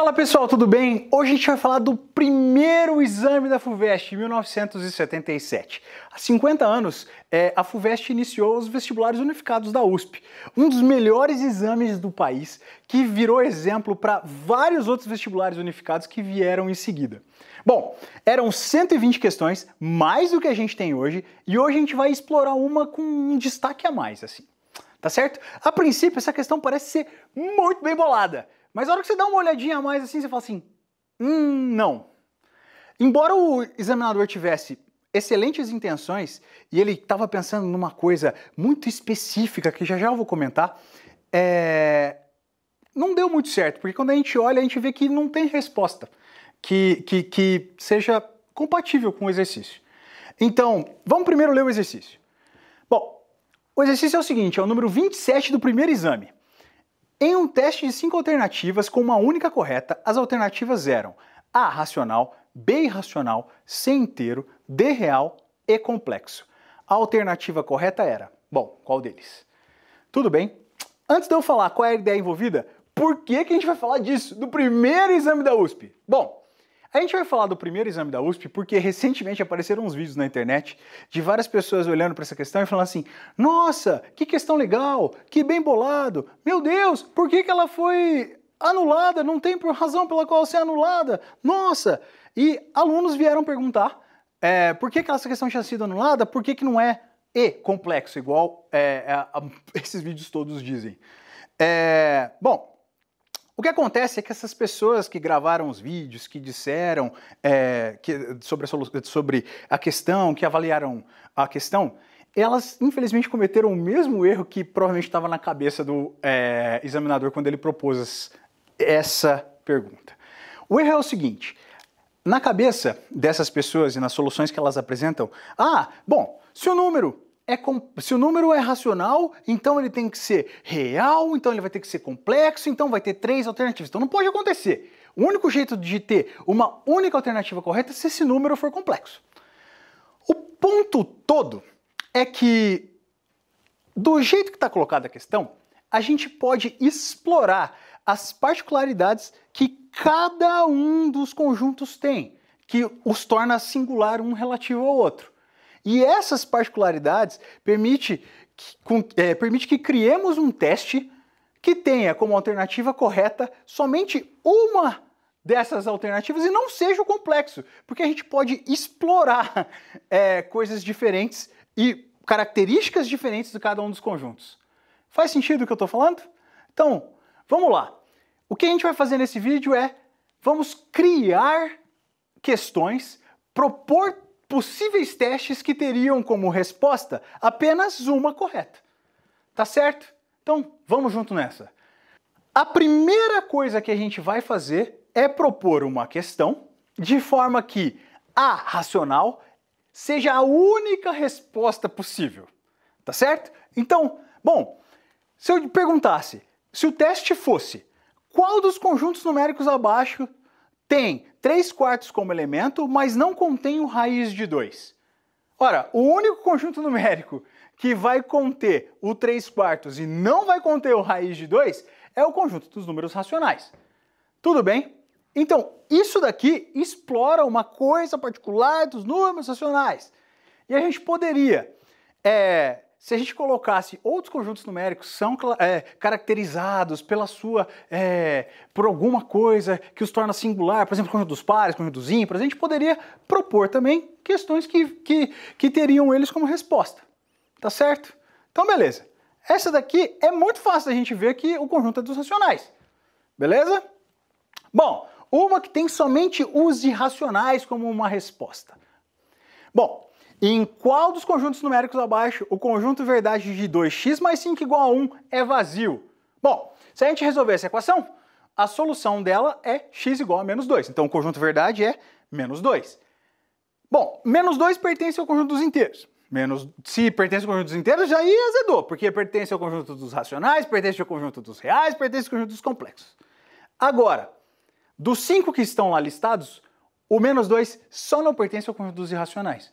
Fala pessoal, tudo bem? Hoje a gente vai falar do primeiro exame da FUVEST, em 1977. Há 50 anos, a FUVEST iniciou os vestibulares unificados da USP, um dos melhores exames do país, que virou exemplo para vários outros vestibulares unificados que vieram em seguida. Bom, eram 120 questões, mais do que a gente tem hoje, e hoje a gente vai explorar uma com um destaque a mais, assim. Tá certo? A princípio, essa questão parece ser muito bem bolada. Mas na hora que você dá uma olhadinha a mais assim, você fala assim, não. Embora o examinador tivesse excelentes intenções e ele estava pensando numa coisa muito específica, que já eu vou comentar, não deu muito certo, porque quando a gente olha, a gente vê que não tem resposta que seja compatível com o exercício. Então, vamos primeiro ler o exercício. Bom, o exercício é o seguinte, é o número 27 do primeiro exame. Em um teste de 5 alternativas com uma única correta, as alternativas eram A racional, B irracional, C inteiro, D real e complexo. A alternativa correta era, bom, qual deles? Tudo bem? Antes de eu falar qual é a ideia envolvida, por que a gente vai falar disso, do primeiro exame da USP? Bom, a gente vai falar do primeiro exame da USP porque recentemente apareceram uns vídeos na internet de várias pessoas olhando para essa questão e falando assim, nossa, que questão legal, que bem bolado, meu Deus, por que ela foi anulada? Não tem razão pela qual ser anulada, nossa! E alunos vieram perguntar por que essa questão tinha sido anulada, por que não é E complexo, igual esses vídeos todos dizem. Bom, o que acontece é que essas pessoas que gravaram os vídeos, que disseram sobre a questão, que avaliaram a questão, elas infelizmente cometeram o mesmo erro que provavelmente estava na cabeça do examinador quando ele propôs essa pergunta. O erro é o seguinte, na cabeça dessas pessoas e nas soluções que elas apresentam, bom, se o número é racional, então ele tem que ser real, então ele vai ter que ser complexo, então vai ter 3 alternativas. Então não pode acontecer. O único jeito de ter uma única alternativa correta é se esse número for complexo. O ponto todo é que, do jeito que está colocada a questão, a gente pode explorar as particularidades que cada um dos conjuntos tem, que os torna singular um relativo ao outro. E essas particularidades permite que criemos um teste que tenha como alternativa correta somente uma dessas alternativas e não seja o complexo, porque a gente pode explorar coisas diferentes e características diferentes de cada um dos conjuntos. Faz sentido o que eu estou falando? Então, vamos lá. O que a gente vai fazer nesse vídeo vamos criar questões, propor possíveis testes que teriam como resposta apenas uma correta. Tá certo? Então, vamos junto nessa. A primeira coisa que a gente vai fazer é propor uma questão de forma que a racional seja a única resposta possível. Tá certo? Então, bom, se eu perguntasse, se o teste fosse qual dos conjuntos numéricos abaixo tem 3/4 como elemento, mas não contém o raiz de 2. Ora, o único conjunto numérico que vai conter o 3/4 e não vai conter o raiz de 2 é o conjunto dos números racionais. Tudo bem? Então, isso daqui explora uma coisa particular dos números racionais. E a gente poderia, se a gente colocasse outros conjuntos numéricos que são caracterizados por alguma coisa que os torna singular, por exemplo, conjunto dos pares, conjunto dos ímpares, a gente poderia propor também questões que teriam eles como resposta. Tá certo? Então, beleza. Essa daqui é muito fácil da gente ver que o conjunto é dos racionais. Beleza? Bom, uma que tem somente os irracionais como uma resposta. Bom, em qual dos conjuntos numéricos abaixo o conjunto verdade de 2x mais 5 igual a 1 é vazio? Bom, se a gente resolver essa equação, a solução dela é x igual a menos 2. Então o conjunto verdade é menos 2. Bom, menos 2 pertence ao conjunto dos inteiros. Se pertence ao conjunto dos inteiros, já aí azedou, porque pertence ao conjunto dos racionais, pertence ao conjunto dos reais, pertence ao conjunto dos complexos. Agora, dos 5 que estão lá listados, o menos 2 só não pertence ao conjunto dos irracionais.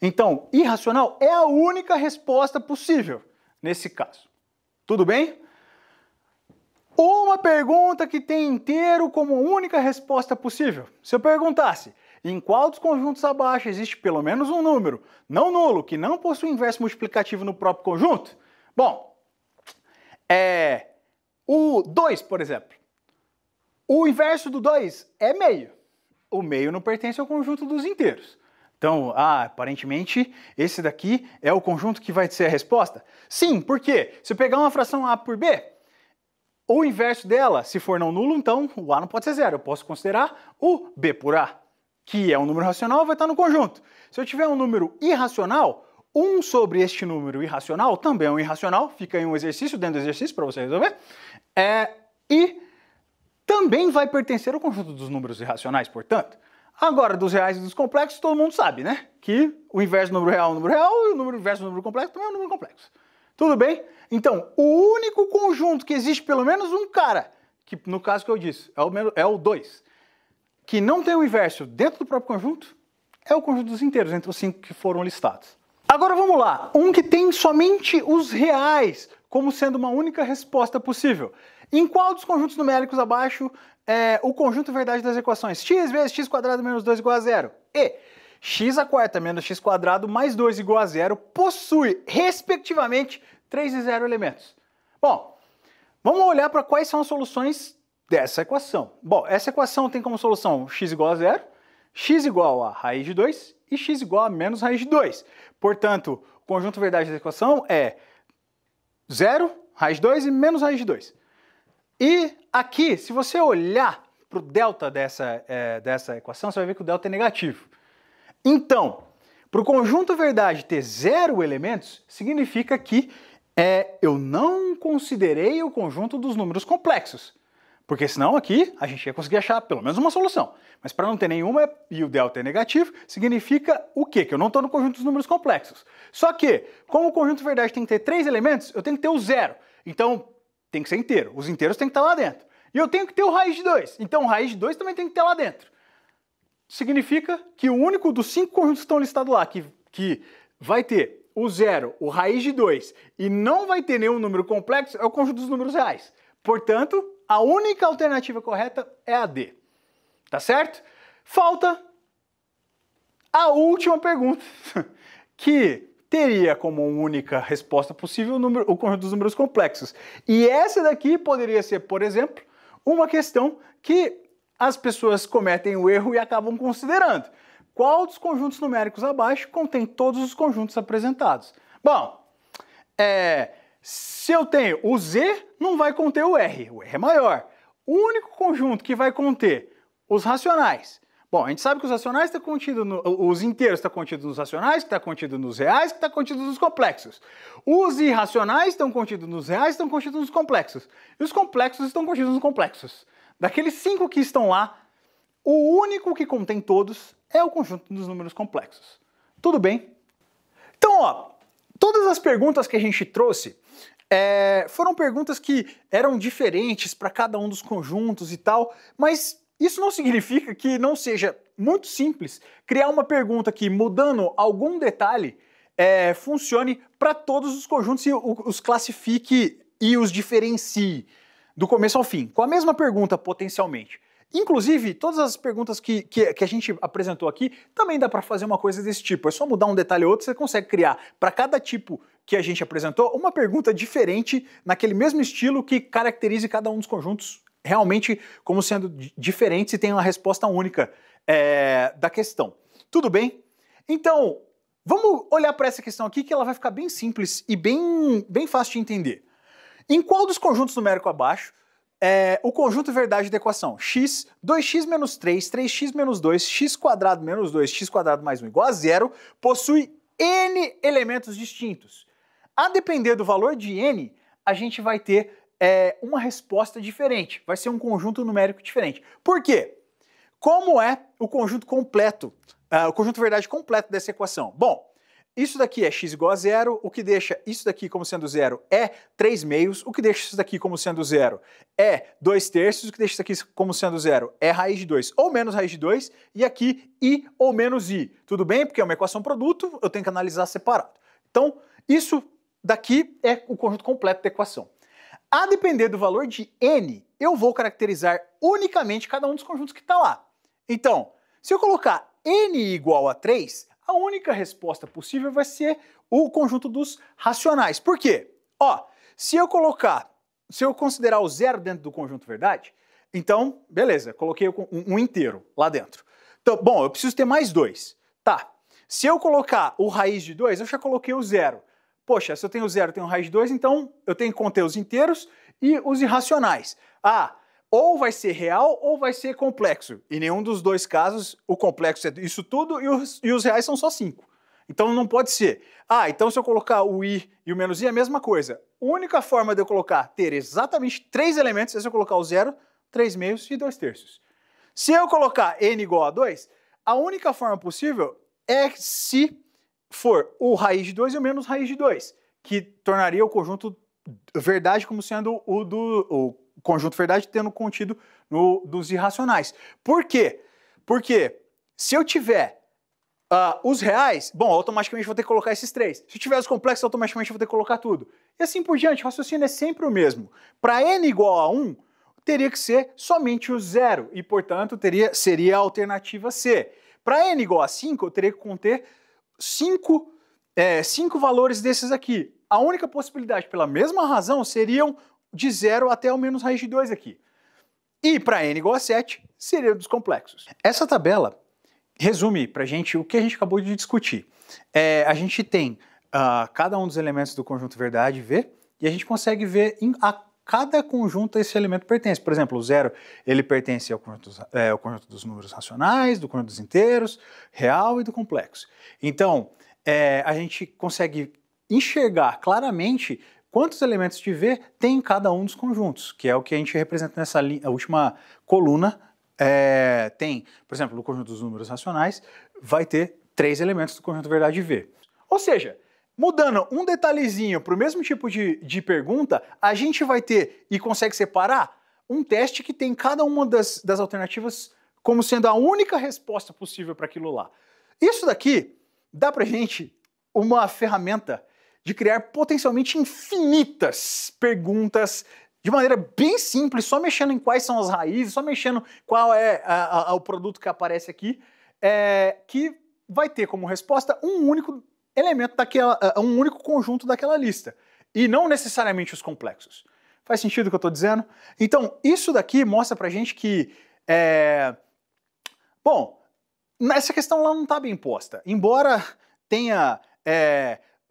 Então, irracional é a única resposta possível nesse caso. Tudo bem? Uma pergunta que tem inteiro como única resposta possível. Se eu perguntasse, em qual dos conjuntos abaixo existe pelo menos um número não nulo que não possui inverso multiplicativo no próprio conjunto? Bom, o 2, por exemplo. O inverso do 2 é meio. O meio não pertence ao conjunto dos inteiros. Então, aparentemente, esse daqui é o conjunto que vai ser a resposta? Sim, por quê? Se eu pegar uma fração A por B, o inverso dela, se for não nulo, então o A não pode ser zero. Eu posso considerar o B por A, que é um número racional, vai estar no conjunto. Se eu tiver um número irracional, 1 sobre este número irracional também é um irracional, fica aí um exercício dentro do exercício para você resolver, e também vai pertencer ao conjunto dos números irracionais, portanto. Agora, dos reais e dos complexos, todo mundo sabe, né? Que o inverso do número real é um número real e o número inverso do número complexo também é um número complexo. Tudo bem? Então, o único conjunto que existe pelo menos um cara, que no caso que eu disse, é o 2, que não tem o inverso dentro do próprio conjunto, é o conjunto dos inteiros, entre os 5 que foram listados. Agora vamos lá, um que tem somente os reais como sendo uma única resposta possível. Em qual dos conjuntos numéricos abaixo é o conjunto verdade das equações x vezes x quadrado menos 2 igual a zero e x à quarta menos x quadrado mais 2 igual a zero possui, respectivamente, 3 e 0 elementos? Bom, vamos olhar para quais são as soluções dessa equação. Bom, essa equação tem como solução x igual a zero, x igual a raiz de 2 e x igual a menos raiz de 2. Portanto, o conjunto verdade da equação é 0, raiz de 2 e menos raiz de 2. E aqui, se você olhar para o delta dessa equação, você vai ver que o delta é negativo. Então, para o conjunto verdade ter 0 elementos, significa que eu não considerei o conjunto dos números complexos. Porque senão aqui a gente ia conseguir achar pelo menos uma solução. Mas para não ter nenhuma e o delta é negativo, significa o quê? Que eu não estou no conjunto dos números complexos. Só que, como o conjunto verdade tem que ter 3 elementos, eu tenho que ter o 0. Então, tem que ser inteiro. Os inteiros têm que estar lá dentro. E eu tenho que ter o raiz de 2. Então, o raiz de 2 também tem que ter lá dentro. Significa que o único dos 5 conjuntos que estão listados lá, que vai ter o 0, o raiz de 2, e não vai ter nenhum número complexo, é o conjunto dos números reais. Portanto, a única alternativa correta é a D. Tá certo? Falta a última pergunta, que teria como única resposta possível o conjunto dos números complexos. E essa daqui poderia ser, por exemplo, uma questão que as pessoas cometem o erro e acabam considerando. Qual dos conjuntos numéricos abaixo contém todos os conjuntos apresentados? Bom, se eu tenho o Z, não vai conter o R é maior. O único conjunto que vai conter os racionais. Bom, a gente sabe que os racionais estão contidos, os inteiros estão contidos nos racionais, que está contido nos reais, que está contido nos complexos. Os irracionais estão contidos nos reais, estão contidos nos complexos. E os complexos estão contidos nos complexos. Daqueles 5 que estão lá, o único que contém todos é o conjunto dos números complexos. Tudo bem? Então, ó, todas as perguntas que a gente trouxe foram perguntas que eram diferentes para cada um dos conjuntos e tal, mas isso não significa que não seja muito simples criar uma pergunta que, mudando algum detalhe, funcione para todos os conjuntos e os classifique e os diferencie do começo ao fim, com a mesma pergunta potencialmente. Inclusive, todas as perguntas que a gente apresentou aqui, também dá para fazer uma coisa desse tipo. É só mudar um detalhe ou outro, você consegue criar para cada tipo que a gente apresentou uma pergunta diferente, naquele mesmo estilo, que caracterize cada um dos conjuntos realmente como sendo diferentes e tem uma resposta única da questão. Tudo bem? Então, vamos olhar para essa questão aqui, que ela vai ficar bem simples e bem fácil de entender. Em qual dos conjuntos numéricos abaixo o conjunto verdade da equação x, 2x menos 3, 3x menos 2, x quadrado menos 2, x quadrado mais 1 igual a zero, possui n elementos distintos? A depender do valor de n, a gente vai ter uma resposta diferente, vai ser um conjunto numérico diferente. Por quê? Como é o conjunto completo, o conjunto verdade completo dessa equação? Bom, isso daqui é x igual a zero, o que deixa isso daqui como sendo zero é 3 meios, o que deixa isso daqui como sendo zero é 2 terços, o que deixa isso aqui como sendo zero é raiz de 2 ou menos raiz de 2, e aqui i ou menos i. Tudo bem? Porque é uma equação produto, eu tenho que analisar separado. Então, isso daqui é o conjunto completo da equação. A depender do valor de n, eu vou caracterizar unicamente cada um dos conjuntos que está lá. Então, se eu colocar n igual a 3, a única resposta possível vai ser o conjunto dos racionais. Por quê? Ó, se eu considerar o zero dentro do conjunto verdade, então, beleza, coloquei um inteiro lá dentro. Então, bom, eu preciso ter mais 2. Tá, se eu colocar o raiz de 2, eu já coloquei o zero. Poxa, se eu tenho zero, eu tenho raiz de 2, então eu tenho que conter os inteiros e os irracionais. Ah, ou vai ser real ou vai ser complexo. Em nenhum dos dois casos, o complexo é isso tudo e os reais são só 5. Então não pode ser. Ah, então se eu colocar o i e o menos i é a mesma coisa. A única forma de eu ter exatamente 3 elementos é se eu colocar o 0, 3 meios e 2 terços. Se eu colocar n igual a 2, a única forma possível é se for o raiz de 2 e o menos raiz de 2, que tornaria o conjunto verdade como sendo o conjunto verdade tendo contido dos irracionais. Por quê? Porque se eu tiver os reais, bom, automaticamente vou ter que colocar esses 3. Se eu tiver os complexos, automaticamente vou ter que colocar tudo. E assim por diante, o raciocínio é sempre o mesmo. Para n igual a 1, teria que ser somente o 0, e portanto seria a alternativa C. Para n igual a 5, eu teria que conter 5 valores desses aqui. A única possibilidade, pela mesma razão, seriam de 0 até o menos raiz de 2 aqui. E para n igual a 7, seria dos complexos. Essa tabela resume para a gente o que a gente acabou de discutir. A gente tem cada um dos elementos do conjunto verdade V, e a gente consegue ver a cada conjunto esse elemento pertence. Por exemplo, o 0 ele pertence ao conjunto dos números racionais, do conjunto dos inteiros, real e do complexo. Então, a gente consegue enxergar claramente quantos elementos de V tem em cada um dos conjuntos, que é o que a gente representa nessa última coluna. Tem, por exemplo, no conjunto dos números racionais, vai ter 3 elementos do conjunto verdade V. Ou seja, mudando um detalhezinho para o mesmo tipo de pergunta, a gente vai ter e consegue separar um teste que tem cada uma das alternativas como sendo a única resposta possível para aquilo lá. Isso daqui dá para a gente uma ferramenta de criar potencialmente infinitas perguntas de maneira bem simples, só mexendo em quais são as raízes, só mexendo qual é o produto que aparece aqui, que vai ter como resposta um único elemento um único conjunto daquela lista, e não necessariamente os complexos. Faz sentido o que eu estou dizendo? Então, isso daqui mostra pra gente que, bom, essa questão lá não está bem posta, embora tenha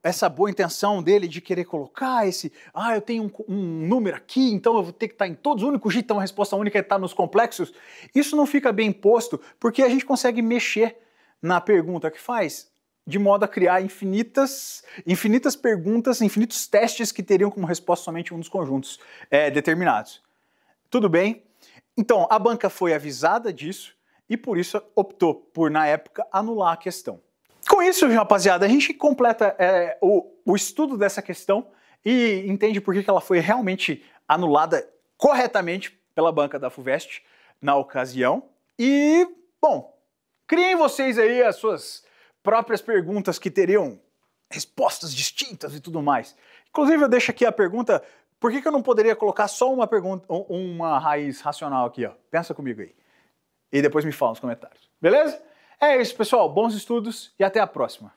essa boa intenção dele de querer colocar eu tenho um número aqui, então eu vou ter que estar em todos, o único jeito, então a resposta única é estar nos complexos. Isso não fica bem posto, porque a gente consegue mexer na pergunta que faz, de modo a criar infinitas perguntas, infinitos testes que teriam como resposta somente um dos conjuntos determinados. Tudo bem? Então, a banca foi avisada disso e por isso optou por, na época, anular a questão. Com isso, rapaziada, a gente completa o estudo dessa questão e entende por que ela foi realmente anulada corretamente pela banca da FUVEST na ocasião. E, bom, criem vocês aí as suas próprias perguntas que teriam respostas distintas e tudo mais. Inclusive, eu deixo aqui a pergunta, por que eu não poderia colocar só uma raiz racional aqui, ó? Pensa comigo aí. E depois me fala nos comentários. Beleza? É isso, pessoal. Bons estudos e até a próxima.